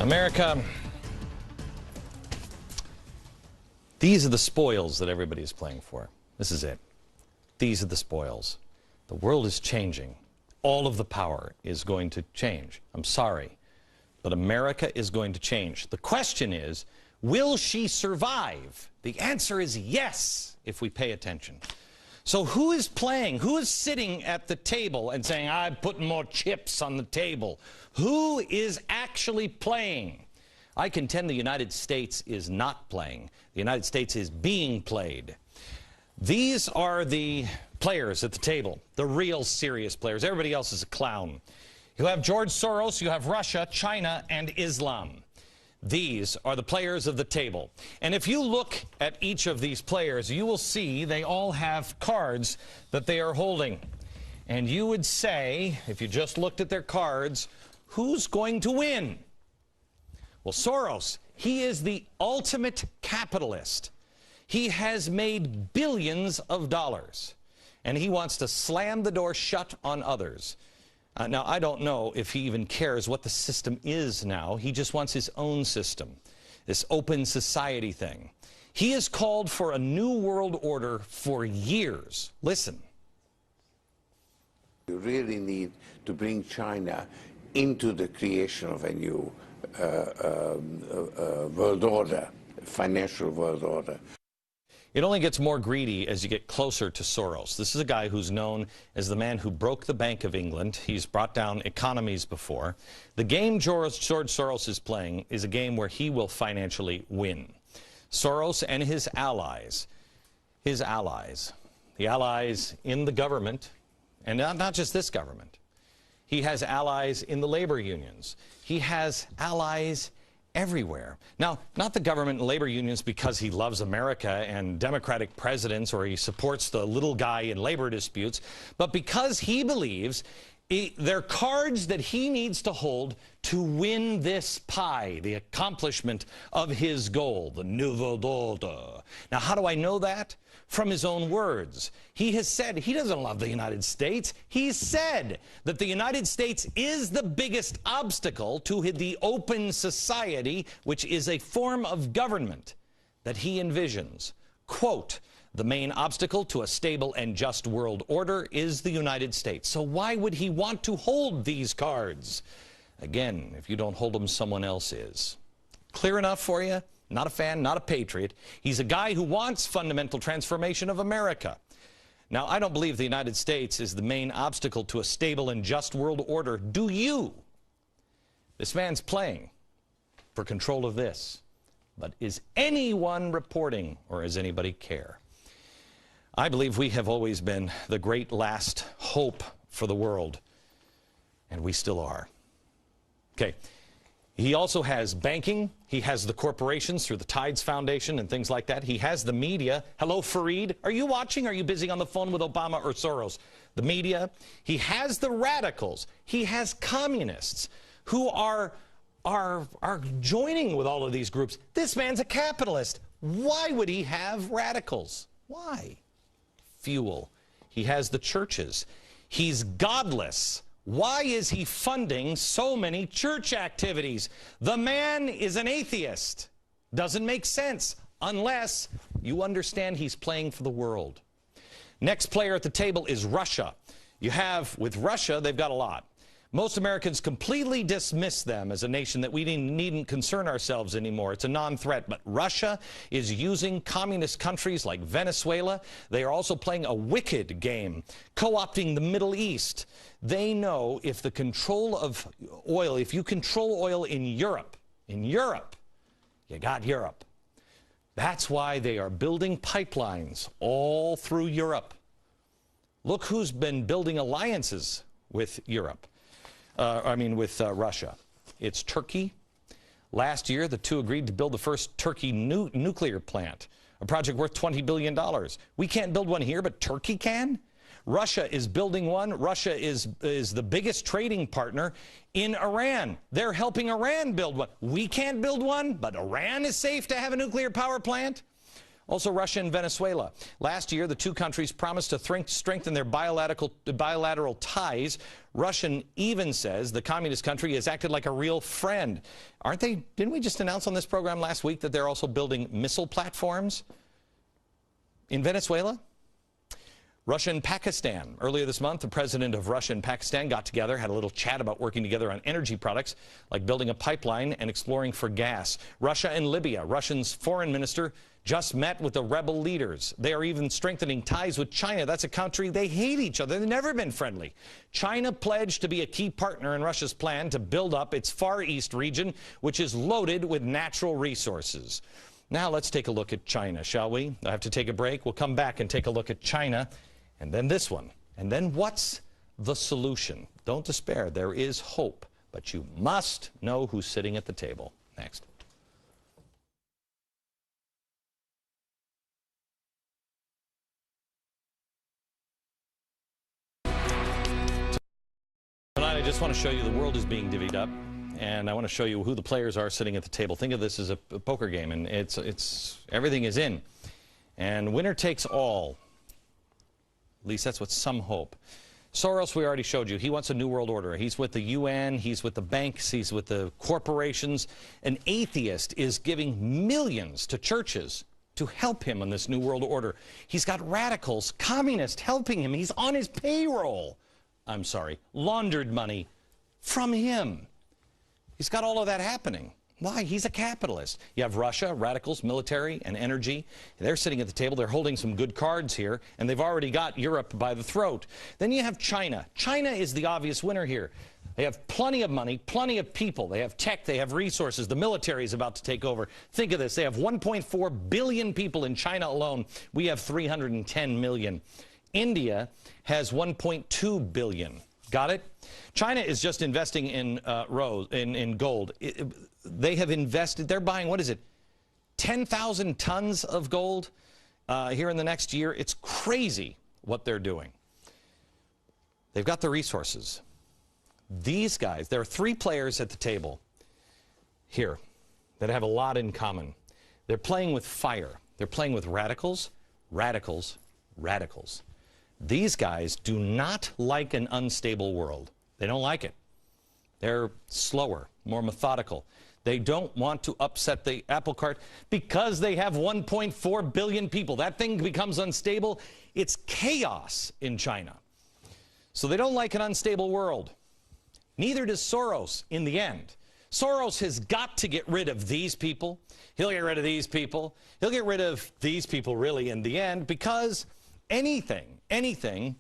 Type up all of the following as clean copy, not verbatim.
America, these are the spoils that everybody is playing for. This is it. These are the spoils. The world is changing. All of the power is going to change. I'm sorry, but America is going to change. The question is, will she survive? The answer is yes, if we pay attention. So who is playing? Who is sitting at the table and saying, I'm putting more chips on the table? Who is actually playing? I contend the United States is not playing. The United States is being played. These are the players at the table, the real serious players. Everybody else is a clown. You have George Soros, you have Russia, China, and Islam. These are the players of the table. And if you look at each of these players, you will see they all have cards that they are holding. And you would say, if you just looked at their cards, who's going to win? Well, Soros, he is the ultimate capitalist. He has made billions of dollars, and he wants to slam the door shut on others. Now, I don't know if he even cares what the system is now. He just wants his own system, this open society thing. He has called for a new world order for years. Listen. You really need to bring China into the creation of a new world order, financial world order. It only gets more greedy as you get closer to Soros. This is a guy who's known as the man who broke the Bank of England. He's brought down economies before. The game George Soros is playing is a game where he will financially win. Soros and his allies, the allies in the government, and not just this government. He has allies in the labor unions. He has allies everywhere. Now, not the government and labor unions because he loves America and Democratic presidents or he supports the little guy in labor disputes, but because he believes they're cards that he needs to hold to win this pie, the accomplishment of his goal, the nouveau order. Now, how do I know that? From his own words. He has said he doesn't love the United States. He said that the United States is the biggest obstacle to the open society, which is a form of government that he envisions. Quote, the main obstacle to a stable and just world order is the United States. So why would he want to hold these cards? Again, if you don't hold them, someone else is. Clear enough for you? Not a fan, not a patriot. He's a guy who wants fundamental transformation of America. Now, I don't believe the United States is the main obstacle to a stable and just world order. Do you? This man's playing for control of this. But is anyone reporting, or does anybody care? I believe we have always been the great last hope for the world, and we still are. Okay. He also has banking. He has the corporations through the Tides Foundation and things like that. He has the media. Hello, Fareed. Are you watching? Are you busy on the phone with Obama or Soros? The media. He has the radicals. He has communists who are joining with all of these groups. This man's a capitalist. Why would he have radicals? Why? Fuel. He has the churches. He's godless. Why is he funding so many church activities? The man is an atheist. Doesn't make sense unless you understand he's playing for the world. Next player at the table is Russia. You have, with Russia, they've got a lot. Most Americans completely dismiss them as a nation that we needn't concern ourselves anymore. It's a non-threat. But Russia is using communist countries like Venezuela. They are also playing a wicked game, co-opting the Middle East. They know if the control of oil, if you control oil in Europe, you got Europe. That's why they are building pipelines all through Europe. Look who's been building alliances with Europe. With Russia. It's Turkey. Last year, the two agreed to build the first Turkey nuclear plant, a project worth $20 billion. We can't build one here, but Turkey can? Russia is building one. Russia is the biggest trading partner in Iran. They're helping Iran build one. We can't build one, but Iran is safe to have a nuclear power plant. Also, Russia and Venezuela. Last year, the two countries promised to strengthen their bilateral ties. Russia even says the communist country has acted like a real friend. Aren't they? Didn't we just announce on this program last week that they're also building missile platforms in Venezuela? Russia and Pakistan. Earlier this month, the president of Russia and Pakistan got together, had a little chat about working together on energy products, like building a pipeline and exploring for gas. Russia and Libya. Russia's foreign minister just met with the rebel leaders. They are even strengthening ties with China. That's a country, they hate each other. They've never been friendly. China pledged to be a key partner in Russia's plan to build up its Far East region, which is loaded with natural resources. Now let's take a look at China, shall we? I have to take a break. We'll come back and take a look at China. And then this one. And then what's the solution? Don't despair. There is hope. But you must know who's sitting at the table. Next. Tonight, I just want to show you the world is being divvied up. And I want to show you who the players are sitting at the table. Think of this as a poker game. And it's everything is in. And winner takes all. At least that's what some hope. Soros, we already showed you. He wants a new world order. He's with the UN. He's with the banks. He's with the corporations. An atheist is giving millions to churches to help him on this new world order. He's got radicals, communists helping him. He's on his payroll. I'm sorry, laundered money from him. He's got all of that happening. Why? He's a capitalist. You have Russia, radicals, military, and energy. They're sitting at the table. They're holding some good cards here, and they've already got Europe by the throat. Then you have China. China is the obvious winner here. They have plenty of money, plenty of people. They have tech. They have resources. The military is about to take over. Think of this. They have 1.4 billion people in China alone. We have 310 million. India has 1.2 billion. Got it? China is just investing in gold. They have invested, they're buying, what is it, 10,000 tons of gold here in the next year. It's crazy what they're doing. They've got the resources. These guys, there are three players at the table here that have a lot in common. They're playing with fire. They're playing with radicals, radicals, radicals. These guys do not like an unstable world. They don't like it. They're slower, more methodical. They don't want to upset the apple cart because they have 1.4 billion people. That thing becomes unstable. It's chaos in China. So they don't like an unstable world. Neither does Soros in the end. Soros has got to get rid of these people. He'll get rid of these people. He'll get rid of these people really in the end, because anything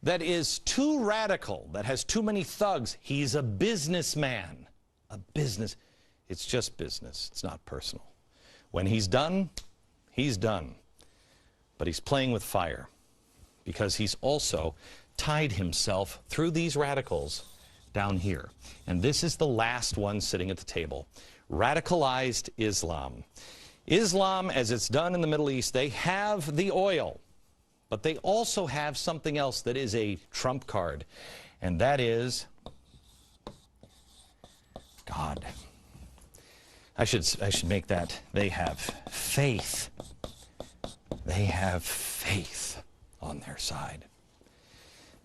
that is too radical, that has too many thugs, he's a businessman. A business. It's just business. It's not personal. When he's done, he's done. But he's playing with fire because he's also tied himself through these radicals down here. And this is the last one sitting at the table. Radicalized Islam. Islam, as it's done in the Middle East, they have the oil. But they also have something else that is a trump card, and that is God. I should make that. They have faith. They have faith on their side.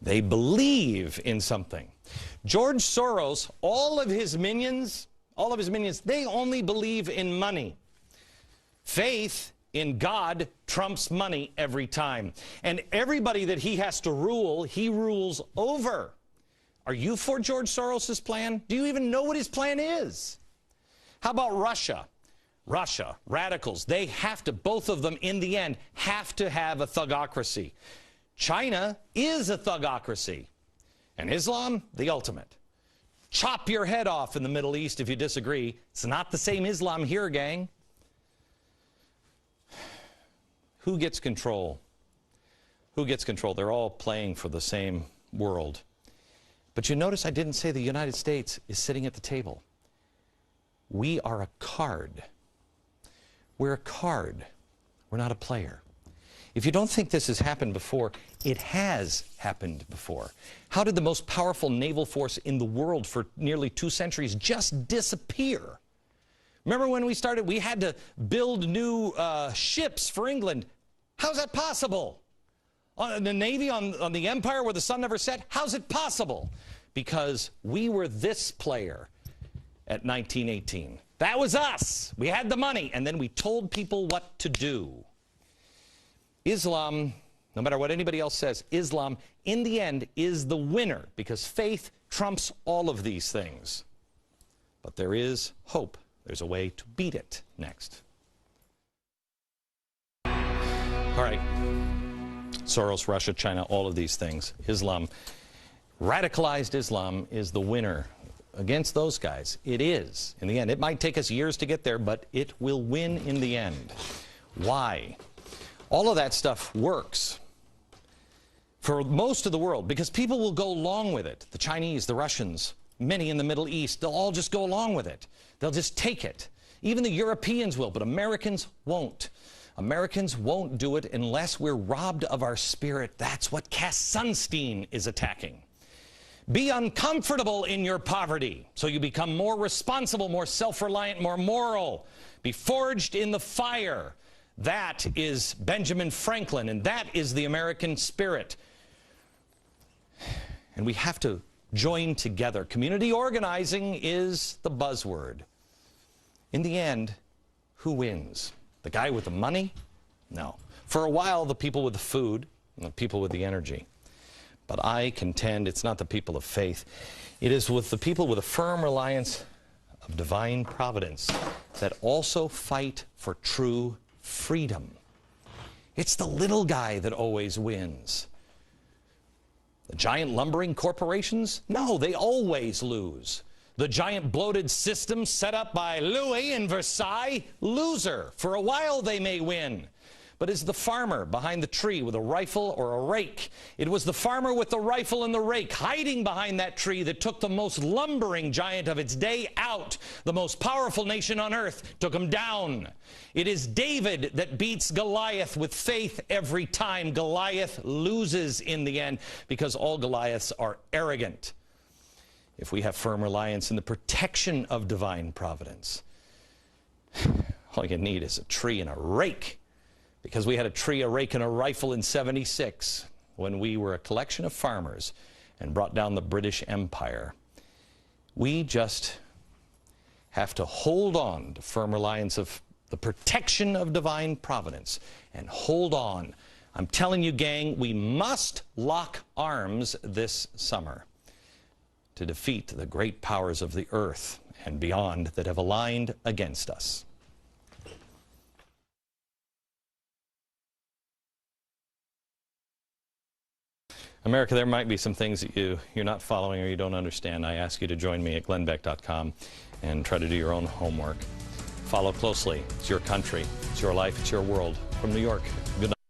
They believe in something. George Soros, all of his minions, they only believe in money. Faith in God trumps money every time. And everybody that he has to rule, he rules over. Are you for George Soros's plan? Do you even know what his plan is? How about Russia? Russia, radicals, they have to, both of them in the end, have to have a thugocracy. China is a thugocracy. And Islam, the ultimate. Chop your head off in the Middle East if you disagree. It's not the same Islam here, gang. Who gets control? Who gets control? They're all playing for the same world. But you notice I didn't say the United States is sitting at the table. We are a card. We're a card. We're not a player. If you don't think this has happened before, it has happened before. How did the most powerful naval force in the world for nearly 2 centuries just disappear? Remember when we started, we had to build new ships for England. How's that possible? On the Navy, on the Empire where the sun never set? How's it possible? Because we were this player at 1918. That was us. We had the money, and then we told people what to do. Islam, no matter what anybody else says, Islam, in the end, is the winner because faith trumps all of these things. But there is hope. There's a way to beat it next. All right. Soros, Russia, China, all of these things. Islam, radicalized Islam is the winner against those guys. It is. In the end, it might take us years to get there, but it will win in the end. Why? All of that stuff works for most of the world because people will go along with it. The Chinese, the Russians, many in the Middle East, they'll all just go along with it. They'll just take it. Even the Europeans will, but Americans won't. Americans won't do it unless we're robbed of our spirit. That's what Cass Sunstein is attacking. Be uncomfortable in your poverty so you become more responsible, more self-reliant, more moral. Be forged in the fire. That is Benjamin Franklin, and that is the American spirit. And we have to join together. Community organizing is the buzzword. In the end, who wins? The guy with the money? No. For a while, the people with the food and the people with the energy. But I contend it's not the people of faith. It is with the people with a firm reliance of divine providence that also fight for true freedom. It's the little guy that always wins. The giant lumbering corporations? No, they always lose. The giant bloated system set up by Louis in Versailles? Loser. For a while they may win. But it's the farmer behind the tree with a rifle or a rake. It was the farmer with the rifle and the rake hiding behind that tree that took the most lumbering giant of its day out. The most powerful nation on earth took him down. It is David that beats Goliath with faith every time. Goliath loses in the end because all Goliaths are arrogant. If we have firm reliance in the protection of divine providence, all you need is a tree and a rake. Because we had a tree, a rake, and a rifle in '76 when we were a collection of farmers and brought down the British Empire. We just have to hold on to firm reliance of the protection of divine providence and hold on. I'm telling you, gang, we must lock arms this summer to defeat the great powers of the earth and beyond that have aligned against us. America, there might be some things that you're not following or you don't understand. I ask you to join me at glennbeck.com and try to do your own homework. Follow closely. It's your country. It's your life. It's your world. From New York, good night.